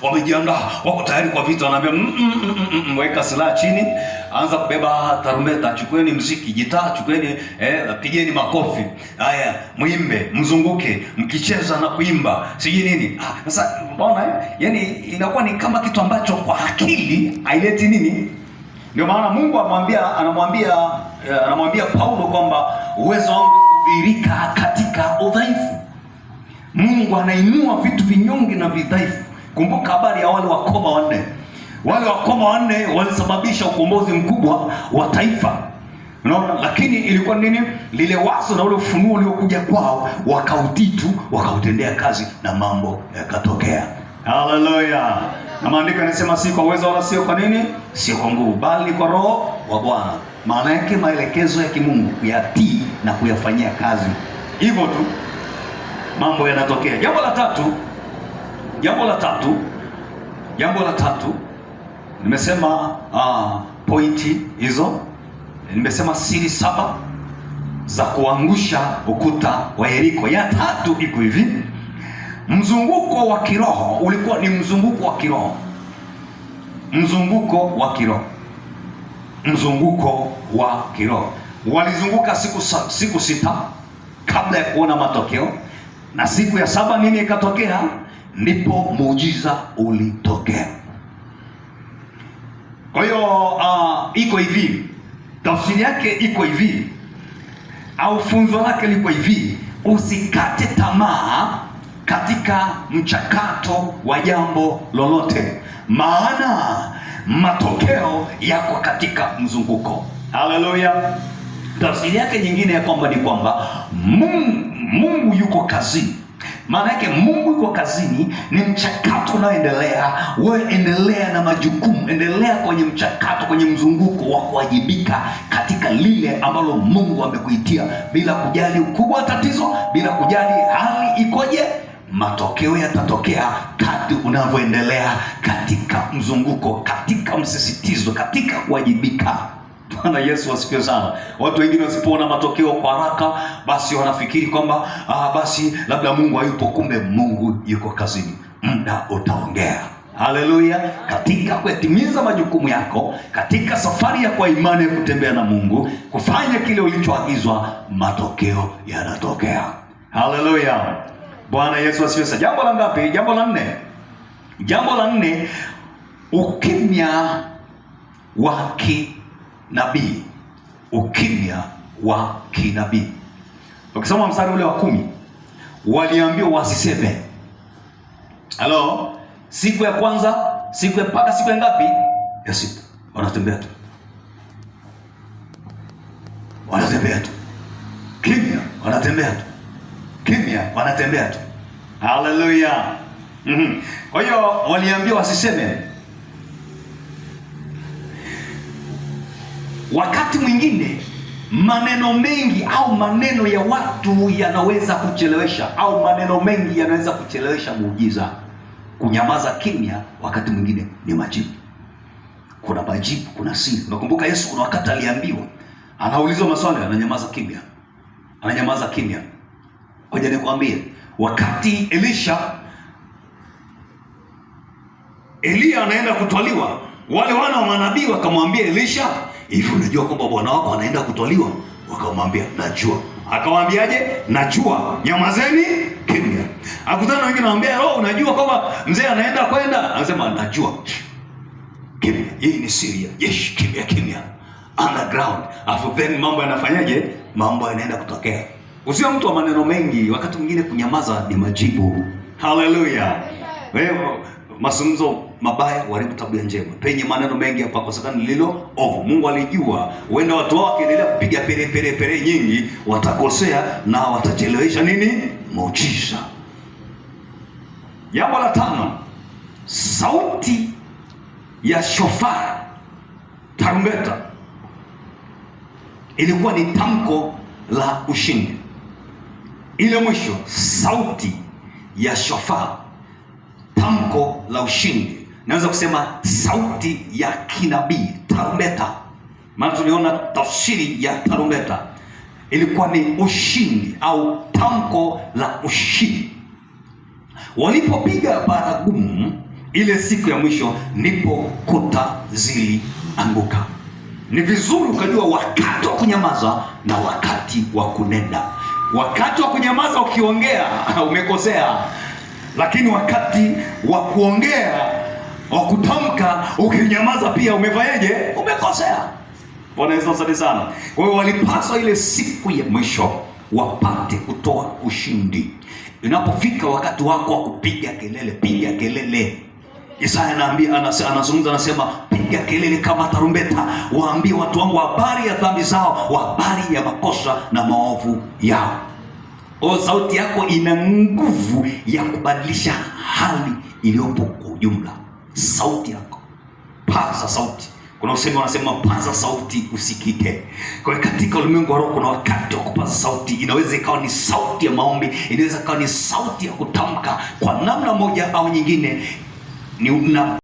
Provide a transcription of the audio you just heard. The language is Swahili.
wamejiandaa, wako tayari kwa vita. Anaambia weka silaha chini, anza kubeba tarumbeta, chukueni muziki, gitaa chukueni, pigeni makofi, haya muimbe, mzunguke, mkicheza na kuimba siji nini. Sasa unaona, yani inakuwa ni kama kitu ambacho kwa akili haileti nini. Ndio maana Mungu anamwambia Paulo kwamba uwezo wangu udhihirika katika udhaifu. Mungu anainua vitu vinyonge na vidhaifu. Kumbuka habari ya wale wakoma wanne. Wale wakoma wanne walisababisha ukombozi mkubwa wa taifa. Unaona, lakini ilikuwa nini? Lile wazo na ule ufunuo uliokuja kwao, wakautitu, wakautendea kazi na mambo yakatokea. Haleluya. Na maandiko yanasema si kwa uwezo wala sio kwa nini? Sio kwa nguvu, bali kwa Roho wa Bwana. Maana yake maelekezo ya kimungu kuyatii na kuyafanyia kazi. Hivyo tu mambo yanatokea. Jambo la tatu nimesema pointi hizo. Nimesema siri 7 za kuangusha ukuta wa Yeriko. Ya tatu iko hivi. Mzunguko wa kiroho ulikuwa ni mzunguko wa kiroho. Walizunguka siku 6 kabla ya kuona matokeo, na siku ya 7 nini ikatokea? Ndipo muujiza ulitokea. Kwa hiyo iko hivi, tafsiri yake iko hivi, au funzo lake liko hivi: usikate tamaa katika mchakato wa jambo lolote, maana matokeo yako katika mzunguko. Haleluya. Tafsiri yake nyingine ya kwamba ni kwamba Mungu yuko kazini. Maana yake Mungu yuko kazini, ni mchakato unaoendelea. Wewe endelea na majukumu, endelea kwenye mchakato, kwenye mzunguko wa kuwajibika katika lile ambalo Mungu amekuitia, bila kujali ukubwa wa tatizo, bila kujali hali ikoje. Matokeo yatatokea kadri unavyoendelea katika mzunguko, katika msisitizo, katika kuwajibika. Bwana Yesu asifiwe sana. Watu wengine wasipoona matokeo kwa haraka, basi wanafikiri kwamba basi labda Mungu hayupo. Kumbe Mungu yuko kazini, muda utaongea. Haleluya. Katika kutimiza majukumu yako, katika safari ya kwa imani ya kutembea na Mungu, kufanya kile ulichoagizwa, matokeo yanatokea. Haleluya. Bwana Yesu asifiwe sana. Jambo la ngapi? Jambo la 4. Jambo la 4, ukimya wa nabii. Ukimya wa kinabii. Ukisoma mstari ule wa 10, waliambiwa wasiseme. Halo, siku ya kwanza, mpaka siku ya ngapi? Ya 6. Wanatembea tu. Kimya, wanatembea tu. Haleluya. Kwa hiyo waliambiwa wasiseme. Wakati mwingine maneno mengi au maneno ya watu yanaweza kuchelewesha, au maneno mengi yanaweza kuchelewesha muujiza. Kunyamaza kimya wakati mwingine ni majibu. Kuna majibu, kuna siri. Unakumbuka Yesu kuna wakati aliambiwa, anaulizwa maswali, ananyamaza kimya. Ngoja nikwambie, wakati Elia anaenda kutwaliwa, wale wana wa manabii wakamwambia Elisha, hivi unajua kwamba bwana wako anaenda kutwaliwa? Wakamwambia najua. Akawaambiaje? Najua, nyamazeni kimya. Akutana wengine anamwambia, unajua kwamba mzee anaenda kwenda? Anasema najua. Kimya. Hii ni siri. Yes, kimya. Underground. Afu then mambo yanafanyaje? Mambo yanaenda kutokea. Usiwe mtu wa maneno mengi, wakati mwingine kunyamaza ni majibu. Haleluya. Wewe mazungumzo mabaya huharibu tabia njema. Penye maneno mengi hapakosekani lilo ovu. Mungu alijua huenda watu wao wakiendelea kupiga pere nyingi watakosea na watachelewesha nini? Muujiza. Jambo la 5, sauti ya shofar, tarumbeta, ilikuwa ni tamko la ushindi. Ile mwisho, sauti ya shofar, tamko la ushindi. Naweza kusema sauti ya kinabii, tarumbeta. Maana tuliona tafsiri ya tarumbeta ilikuwa ni ushindi au tamko la ushindi. Walipopiga baragumu ile siku ya mwisho ndipo kuta zilianguka. Ni vizuri ukajua wakati wa kunyamaza na wakati wa kunena. Wakati wa kunyamaza ukiongea umekosea, lakini wakati wa kuongea, wa kutamka, ukinyamaza pia umefanyaje? Umekosea. Bwana Yesu asante sana. Kwa hiyo walipaswa ile siku ya mwisho wapate kutoa ushindi. Inapofika wakati wako wa kupiga kelele, piga kelele. Isaya anazungumza, anasema piga kelele kama tarumbeta, waambie watu wangu habari ya dhambi zao, habari ya makosa na maovu yao. Sauti yako ina nguvu ya kubadilisha hali iliyopo kwa ujumla. Sauti yako, paza sauti. Kuna usemi wanasema paza sauti usikike. Kwa hiyo katika ulimwengu wa roho kuna wakati wa kupaza sauti. Inaweza ikawa ni sauti ya maombi, inaweza ikawa ni sauti ya kutamka kwa namna moja au nyingine.